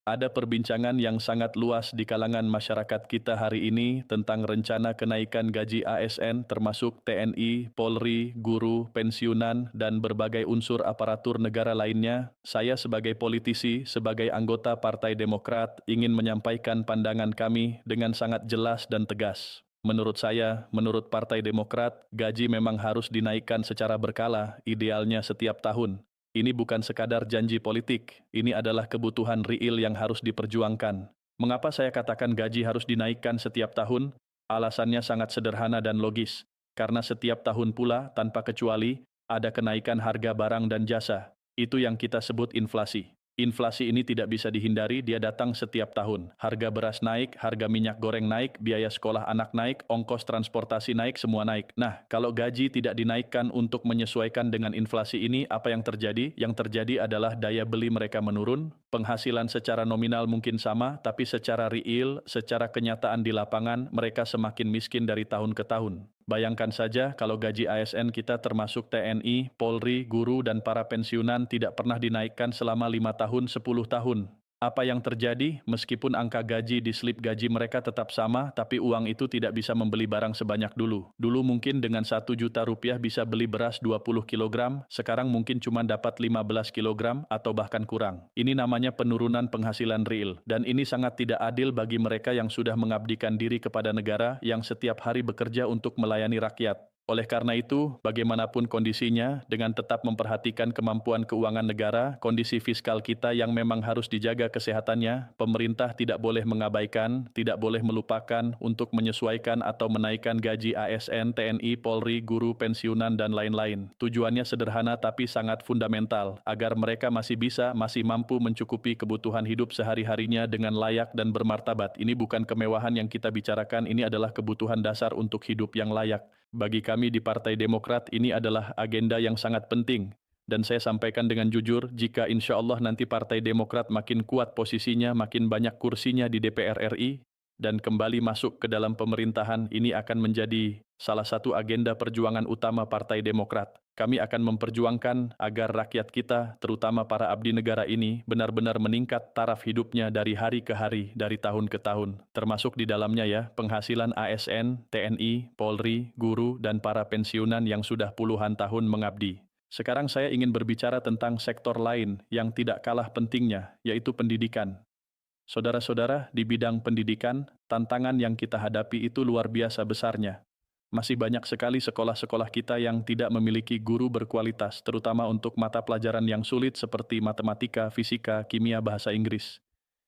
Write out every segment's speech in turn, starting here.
Ada perbincangan yang sangat luas di kalangan masyarakat kita hari ini tentang rencana kenaikan gaji ASN termasuk TNI, Polri, guru, pensiunan, dan berbagai unsur aparatur negara lainnya. Saya sebagai politisi, sebagai anggota Partai Demokrat, ingin menyampaikan pandangan kami dengan sangat jelas dan tegas. Menurut saya, menurut Partai Demokrat, gaji memang harus dinaikkan secara berkala, idealnya setiap tahun. Ini bukan sekadar janji politik, ini adalah kebutuhan real yang harus diperjuangkan. Mengapa saya katakan gaji harus dinaikkan setiap tahun? Alasannya sangat sederhana dan logis. Karena setiap tahun pula, tanpa kecuali, ada kenaikan harga barang dan jasa. Itu yang kita sebut inflasi. Inflasi ini tidak bisa dihindari, dia datang setiap tahun. Harga beras naik, harga minyak goreng naik, biaya sekolah anak naik, ongkos transportasi naik, semua naik. Nah, kalau gaji tidak dinaikkan untuk menyesuaikan dengan inflasi ini, apa yang terjadi? Yang terjadi adalah daya beli mereka menurun, penghasilan secara nominal mungkin sama, tapi secara real, secara kenyataan di lapangan, mereka semakin miskin dari tahun ke tahun. Bayangkan saja kalau gaji ASN kita termasuk TNI, Polri, guru, dan para pensiunan tidak pernah dinaikkan selama 5 tahun, 10 tahun. Apa yang terjadi? Meskipun angka gaji di slip gaji mereka tetap sama, tapi uang itu tidak bisa membeli barang sebanyak dulu. Dulu mungkin dengan 1 juta rupiah bisa beli beras 20 kilogram, sekarang mungkin cuma dapat 15 kilogram atau bahkan kurang. Ini namanya penurunan penghasilan real, dan ini sangat tidak adil bagi mereka yang sudah mengabdikan diri kepada negara yang setiap hari bekerja untuk melayani rakyat. Oleh karena itu, bagaimanapun kondisinya, dengan tetap memperhatikan kemampuan keuangan negara, kondisi fiskal kita yang memang harus dijaga kesehatannya, pemerintah tidak boleh mengabaikan, tidak boleh melupakan untuk menyesuaikan atau menaikkan gaji ASN, TNI, Polri, guru, pensiunan, dan lain-lain. Tujuannya sederhana tapi sangat fundamental, agar mereka masih mampu mencukupi kebutuhan hidup sehari-harinya dengan layak dan bermartabat. Ini bukan kemewahan yang kita bicarakan, ini adalah kebutuhan dasar untuk hidup yang layak. Bagi kami di Partai Demokrat, ini adalah agenda yang sangat penting. Dan saya sampaikan dengan jujur, jika insya Allah nanti Partai Demokrat makin kuat posisinya, makin banyak kursinya di DPR RI, dan kembali masuk ke dalam pemerintahan, ini akan menjadi salah satu agenda perjuangan utama Partai Demokrat. Kami akan memperjuangkan agar rakyat kita, terutama para abdi negara ini, benar-benar meningkat taraf hidupnya dari hari ke hari, dari tahun ke tahun. Termasuk di dalamnya ya, penghasilan ASN, TNI, Polri, guru, dan para pensiunan yang sudah puluhan tahun mengabdi. Sekarang saya ingin berbicara tentang sektor lain yang tidak kalah pentingnya, yaitu pendidikan. Saudara-saudara, di bidang pendidikan, tantangan yang kita hadapi itu luar biasa besarnya. Masih banyak sekali sekolah-sekolah kita yang tidak memiliki guru berkualitas, terutama untuk mata pelajaran yang sulit seperti matematika, fisika, kimia, bahasa Inggris.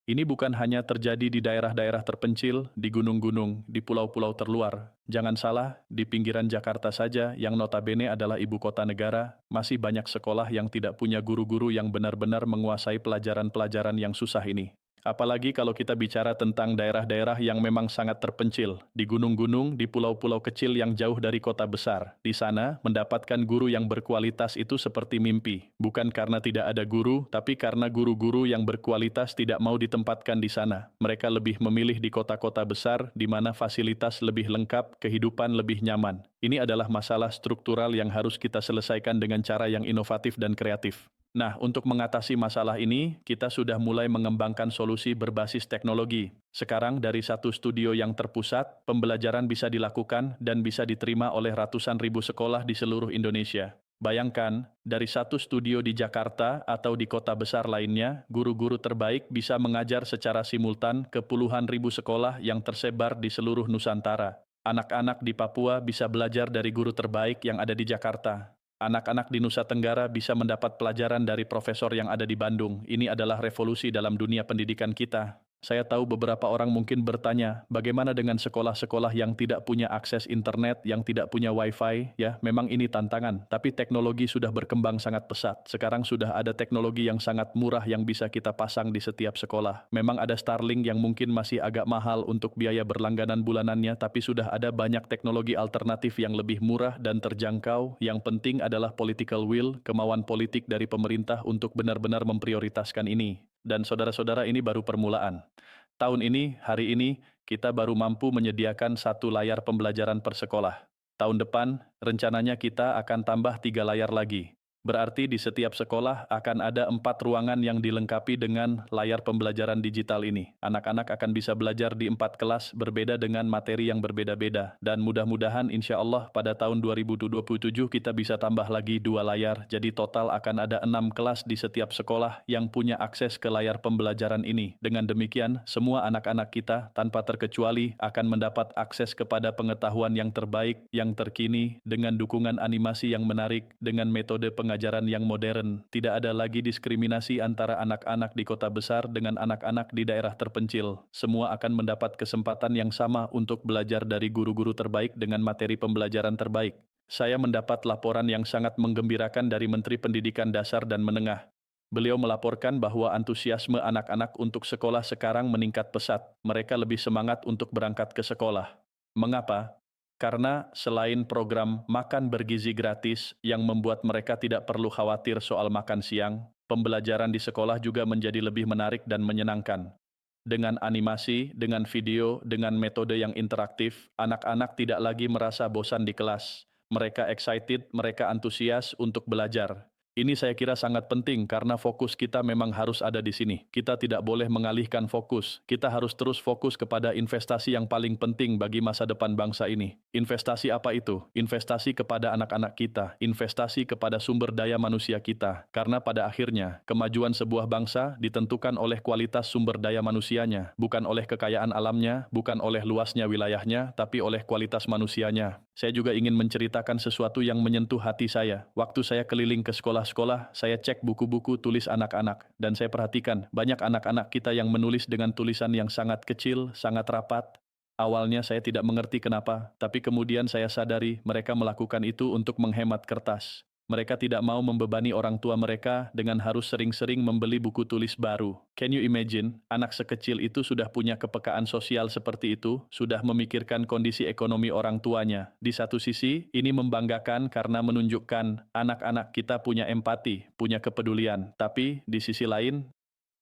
Ini bukan hanya terjadi di daerah-daerah terpencil, di gunung-gunung, di pulau-pulau terluar. Jangan salah, di pinggiran Jakarta saja, yang notabene adalah ibu kota negara, masih banyak sekolah yang tidak punya guru-guru yang benar-benar menguasai pelajaran-pelajaran yang susah ini. Apalagi kalau kita bicara tentang daerah-daerah yang memang sangat terpencil, di gunung-gunung, di pulau-pulau kecil yang jauh dari kota besar. Di sana, mendapatkan guru yang berkualitas itu seperti mimpi. Bukan karena tidak ada guru, tapi karena guru-guru yang berkualitas tidak mau ditempatkan di sana. Mereka lebih memilih di kota-kota besar, di mana fasilitas lebih lengkap, kehidupan lebih nyaman. Ini adalah masalah struktural yang harus kita selesaikan dengan cara yang inovatif dan kreatif. Nah, untuk mengatasi masalah ini, kita sudah mulai mengembangkan solusi berbasis teknologi. Sekarang, dari satu studio yang terpusat, pembelajaran bisa dilakukan dan bisa diterima oleh ratusan ribu sekolah di seluruh Indonesia. Bayangkan, dari satu studio di Jakarta atau di kota besar lainnya, guru-guru terbaik bisa mengajar secara simultan ke puluhan ribu sekolah yang tersebar di seluruh Nusantara. Anak-anak di Papua bisa belajar dari guru terbaik yang ada di Jakarta. Anak-anak di Nusa Tenggara bisa mendapat pelajaran dari profesor yang ada di Bandung. Ini adalah revolusi dalam dunia pendidikan kita. Saya tahu beberapa orang mungkin bertanya, bagaimana dengan sekolah-sekolah yang tidak punya akses internet, yang tidak punya wifi, ya, memang ini tantangan. Tapi teknologi sudah berkembang sangat pesat. Sekarang sudah ada teknologi yang sangat murah yang bisa kita pasang di setiap sekolah. Memang ada Starlink yang mungkin masih agak mahal untuk biaya berlangganan bulanannya, tapi sudah ada banyak teknologi alternatif yang lebih murah dan terjangkau. Yang penting adalah political will, kemauan politik dari pemerintah untuk benar-benar memprioritaskan ini. Dan saudara-saudara, ini baru permulaan. Tahun ini, hari ini, kita baru mampu menyediakan 1 layar pembelajaran per sekolah. Tahun depan, rencananya kita akan tambah 3 layar lagi. Berarti di setiap sekolah akan ada 4 ruangan yang dilengkapi dengan layar pembelajaran digital ini. Anak-anak akan bisa belajar di 4 kelas berbeda dengan materi yang berbeda-beda. Dan mudah-mudahan insya Allah pada tahun 2027 kita bisa tambah lagi 2 layar. Jadi total akan ada 6 kelas di setiap sekolah yang punya akses ke layar pembelajaran ini. Dengan demikian, semua anak-anak kita tanpa terkecuali akan mendapat akses kepada pengetahuan yang terbaik, yang terkini, dengan dukungan animasi yang menarik, dengan metode pengajaran yang modern. Tidak ada lagi diskriminasi antara anak-anak di kota besar dengan anak-anak di daerah terpencil. Semua akan mendapat kesempatan yang sama untuk belajar dari guru-guru terbaik dengan materi pembelajaran terbaik. Saya mendapat laporan yang sangat menggembirakan dari Menteri Pendidikan Dasar dan Menengah. Beliau melaporkan bahwa antusiasme anak-anak untuk sekolah sekarang meningkat pesat. Mereka lebih semangat untuk berangkat ke sekolah. Mengapa? Karena selain program makan bergizi gratis yang membuat mereka tidak perlu khawatir soal makan siang, pembelajaran di sekolah juga menjadi lebih menarik dan menyenangkan. Dengan animasi, dengan video, dengan metode yang interaktif, anak-anak tidak lagi merasa bosan di kelas. Mereka excited, mereka antusias untuk belajar. Ini saya kira sangat penting karena fokus kita memang harus ada di sini. Kita tidak boleh mengalihkan fokus. Kita harus terus fokus kepada investasi yang paling penting bagi masa depan bangsa ini. Investasi apa itu? Investasi kepada anak-anak kita, investasi kepada sumber daya manusia kita. Karena pada akhirnya, kemajuan sebuah bangsa ditentukan oleh kualitas sumber daya manusianya, bukan oleh kekayaan alamnya, bukan oleh luasnya wilayahnya, tapi oleh kualitas manusianya. Saya juga ingin menceritakan sesuatu yang menyentuh hati saya. Waktu saya keliling ke sekolah-sekolah, saya cek buku-buku tulis anak-anak, dan saya perhatikan banyak anak-anak kita yang menulis dengan tulisan yang sangat kecil, sangat rapat. Awalnya saya tidak mengerti kenapa, tapi kemudian saya sadari mereka melakukan itu untuk menghemat kertas. Mereka tidak mau membebani orang tua mereka dengan harus sering-sering membeli buku tulis baru. Can you imagine? Anak sekecil itu sudah punya kepekaan sosial seperti itu, sudah memikirkan kondisi ekonomi orang tuanya. Di satu sisi, ini membanggakan karena menunjukkan anak-anak kita punya empati, punya kepedulian. Tapi di sisi lain,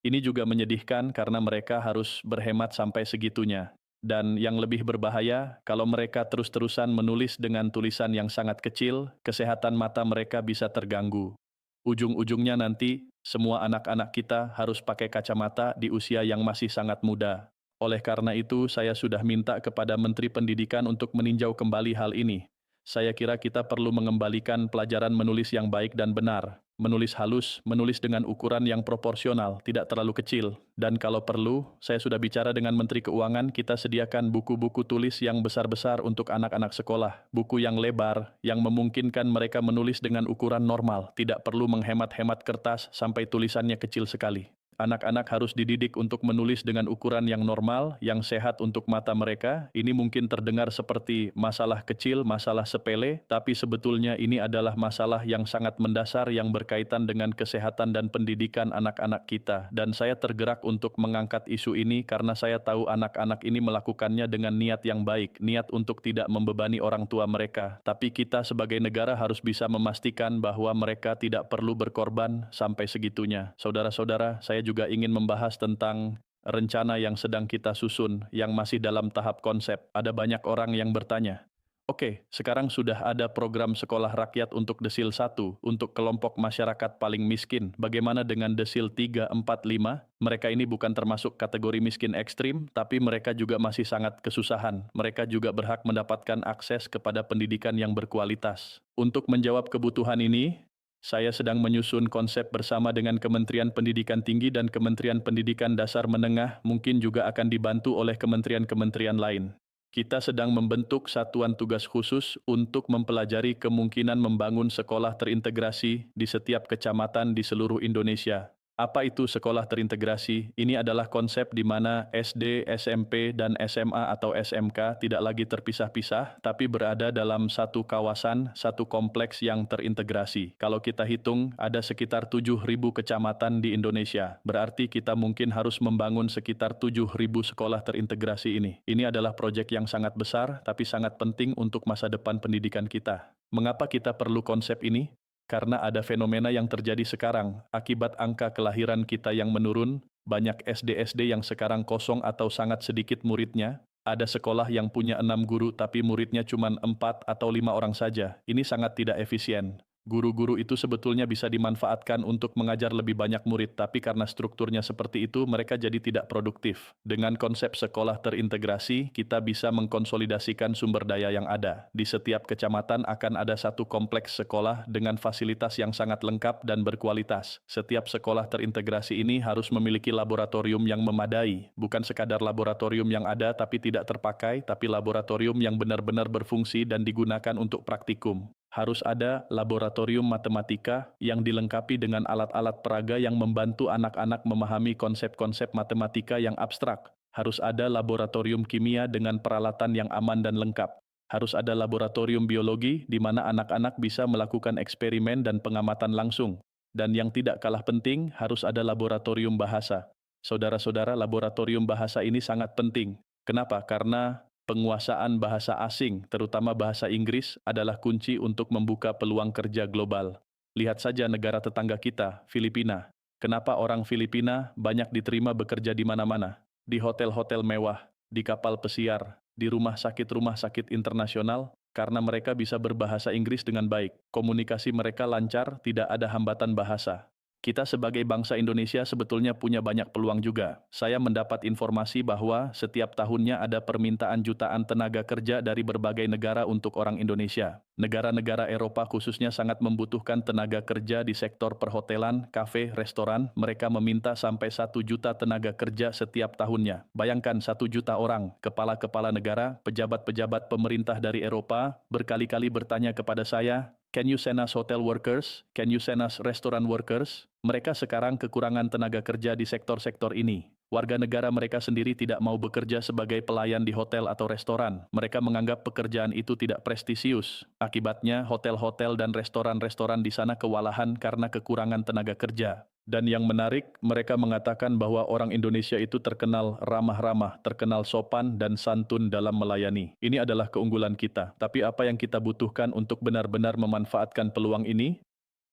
ini juga menyedihkan karena mereka harus berhemat sampai segitunya. Dan yang lebih berbahaya, kalau mereka terus-terusan menulis dengan tulisan yang sangat kecil, kesehatan mata mereka bisa terganggu. Ujung-ujungnya nanti, semua anak-anak kita harus pakai kacamata di usia yang masih sangat muda. Oleh karena itu, saya sudah minta kepada Menteri Pendidikan untuk meninjau kembali hal ini. Saya kira kita perlu mengembalikan pelajaran menulis yang baik dan benar. Menulis halus, menulis dengan ukuran yang proporsional, tidak terlalu kecil. Dan kalau perlu, saya sudah bicara dengan Menteri Keuangan, kita sediakan buku-buku tulis yang besar-besar untuk anak-anak sekolah. Buku yang lebar, yang memungkinkan mereka menulis dengan ukuran normal, tidak perlu menghemat-hemat kertas sampai tulisannya kecil sekali. Anak-anak harus dididik untuk menulis dengan ukuran yang normal, yang sehat untuk mata mereka. Ini mungkin terdengar seperti masalah kecil, masalah sepele, tapi sebetulnya ini adalah masalah yang sangat mendasar yang berkaitan dengan kesehatan dan pendidikan anak-anak kita. Dan saya tergerak untuk mengangkat isu ini karena saya tahu anak-anak ini melakukannya dengan niat yang baik, niat untuk tidak membebani orang tua mereka. Tapi kita sebagai negara harus bisa memastikan bahwa mereka tidak perlu berkorban sampai segitunya. Saudara-saudara, saya juga ingin membahas tentang rencana yang sedang kita susun, yang masih dalam tahap konsep. Ada banyak orang yang bertanya, oke, sekarang sudah ada program sekolah rakyat untuk desil 1, untuk kelompok masyarakat paling miskin. Bagaimana dengan desil 3, 4, 5? Mereka ini bukan termasuk kategori miskin ekstrim, tapi mereka juga masih sangat kesusahan. Mereka juga berhak mendapatkan akses kepada pendidikan yang berkualitas. Untuk menjawab kebutuhan ini, saya sedang menyusun konsep bersama dengan Kementerian Pendidikan Tinggi dan Kementerian Pendidikan Dasar Menengah, mungkin juga akan dibantu oleh kementerian-kementerian lain. Kita sedang membentuk satuan tugas khusus untuk mempelajari kemungkinan membangun sekolah terintegrasi di setiap kecamatan di seluruh Indonesia. Apa itu sekolah terintegrasi? Ini adalah konsep di mana SD, SMP, dan SMA atau SMK tidak lagi terpisah-pisah, tapi berada dalam satu kawasan, satu kompleks yang terintegrasi. Kalau kita hitung, ada sekitar 7.000 kecamatan di Indonesia. Berarti kita mungkin harus membangun sekitar 7.000 sekolah terintegrasi ini. Ini adalah proyek yang sangat besar, tapi sangat penting untuk masa depan pendidikan kita. Mengapa kita perlu konsep ini? Karena ada fenomena yang terjadi sekarang, akibat angka kelahiran kita yang menurun, banyak SD-SD yang sekarang kosong atau sangat sedikit muridnya, ada sekolah yang punya 6 guru tapi muridnya cuma 4 atau 5 orang saja. Ini sangat tidak efisien. Guru-guru itu sebetulnya bisa dimanfaatkan untuk mengajar lebih banyak murid, tapi karena strukturnya seperti itu, mereka jadi tidak produktif. Dengan konsep sekolah terintegrasi, kita bisa mengkonsolidasikan sumber daya yang ada. Di setiap kecamatan akan ada satu kompleks sekolah dengan fasilitas yang sangat lengkap dan berkualitas. Setiap sekolah terintegrasi ini harus memiliki laboratorium yang memadai, bukan sekadar laboratorium yang ada tapi tidak terpakai, tapi laboratorium yang benar-benar berfungsi dan digunakan untuk praktikum. Harus ada laboratorium matematika yang dilengkapi dengan alat-alat peraga yang membantu anak-anak memahami konsep-konsep matematika yang abstrak. Harus ada laboratorium kimia dengan peralatan yang aman dan lengkap. Harus ada laboratorium biologi di mana anak-anak bisa melakukan eksperimen dan pengamatan langsung. Dan yang tidak kalah penting, harus ada laboratorium bahasa. Saudara-saudara, laboratorium bahasa ini sangat penting. Kenapa? Karena penguasaan bahasa asing, terutama bahasa Inggris, adalah kunci untuk membuka peluang kerja global. Lihat saja negara tetangga kita, Filipina. Kenapa orang Filipina banyak diterima bekerja di mana-mana? Di hotel-hotel mewah, di kapal pesiar, di rumah sakit internasional, karena mereka bisa berbahasa Inggris dengan baik. Komunikasi mereka lancar, tidak ada hambatan bahasa. Kita sebagai bangsa Indonesia sebetulnya punya banyak peluang juga. Saya mendapat informasi bahwa setiap tahunnya ada permintaan jutaan tenaga kerja dari berbagai negara untuk orang Indonesia. Negara-negara Eropa khususnya sangat membutuhkan tenaga kerja di sektor perhotelan, kafe, restoran. Mereka meminta sampai 1 juta tenaga kerja setiap tahunnya. Bayangkan 1 juta orang, kepala-kepala negara, pejabat-pejabat pemerintah dari Eropa, berkali-kali bertanya kepada saya, "Can you send us hotel workers? Can you send us restaurant workers?" Mereka sekarang kekurangan tenaga kerja di sektor-sektor ini. Warga negara mereka sendiri tidak mau bekerja sebagai pelayan di hotel atau restoran. Mereka menganggap pekerjaan itu tidak prestisius. Akibatnya, hotel-hotel dan restoran-restoran di sana kewalahan karena kekurangan tenaga kerja. Dan yang menarik, mereka mengatakan bahwa orang Indonesia itu terkenal ramah-ramah, terkenal sopan dan santun dalam melayani. Ini adalah keunggulan kita. Tapi apa yang kita butuhkan untuk benar-benar memanfaatkan peluang ini?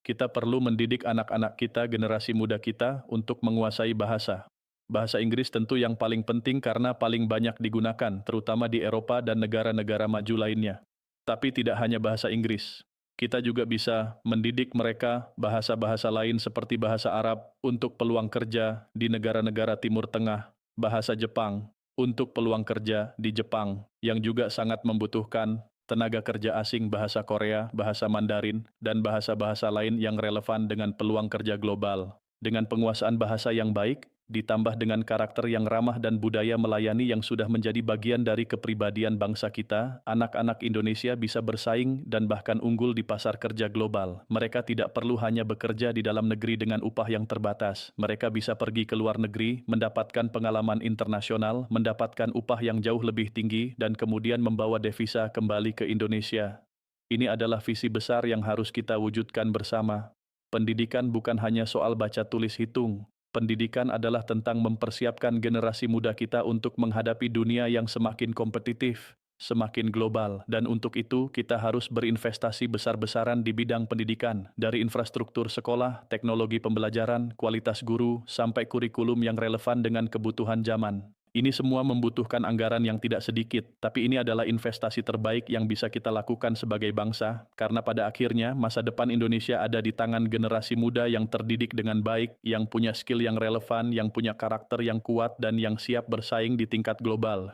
Kita perlu mendidik anak-anak kita, generasi muda kita, untuk menguasai bahasa. Bahasa Inggris tentu yang paling penting karena paling banyak digunakan, terutama di Eropa dan negara-negara maju lainnya. Tapi tidak hanya bahasa Inggris. Kita juga bisa mendidik mereka bahasa-bahasa lain seperti bahasa Arab untuk peluang kerja di negara-negara Timur Tengah, bahasa Jepang untuk peluang kerja di Jepang yang juga sangat membutuhkan tenaga kerja asing, bahasa Korea, bahasa Mandarin, dan bahasa-bahasa lain yang relevan dengan peluang kerja global. Dengan penguasaan bahasa yang baik, ditambah dengan karakter yang ramah dan budaya melayani yang sudah menjadi bagian dari kepribadian bangsa kita, anak-anak Indonesia bisa bersaing dan bahkan unggul di pasar kerja global. Mereka tidak perlu hanya bekerja di dalam negeri dengan upah yang terbatas. Mereka bisa pergi ke luar negeri, mendapatkan pengalaman internasional, mendapatkan upah yang jauh lebih tinggi, dan kemudian membawa devisa kembali ke Indonesia. Ini adalah visi besar yang harus kita wujudkan bersama. Pendidikan bukan hanya soal baca tulis hitung. Pendidikan adalah tentang mempersiapkan generasi muda kita untuk menghadapi dunia yang semakin kompetitif, semakin global, dan untuk itu kita harus berinvestasi besar-besaran di bidang pendidikan, dari infrastruktur sekolah, teknologi pembelajaran, kualitas guru, sampai kurikulum yang relevan dengan kebutuhan zaman. Ini semua membutuhkan anggaran yang tidak sedikit, tapi ini adalah investasi terbaik yang bisa kita lakukan sebagai bangsa, karena pada akhirnya masa depan Indonesia ada di tangan generasi muda yang terdidik dengan baik, yang punya skill yang relevan, yang punya karakter yang kuat, dan yang siap bersaing di tingkat global.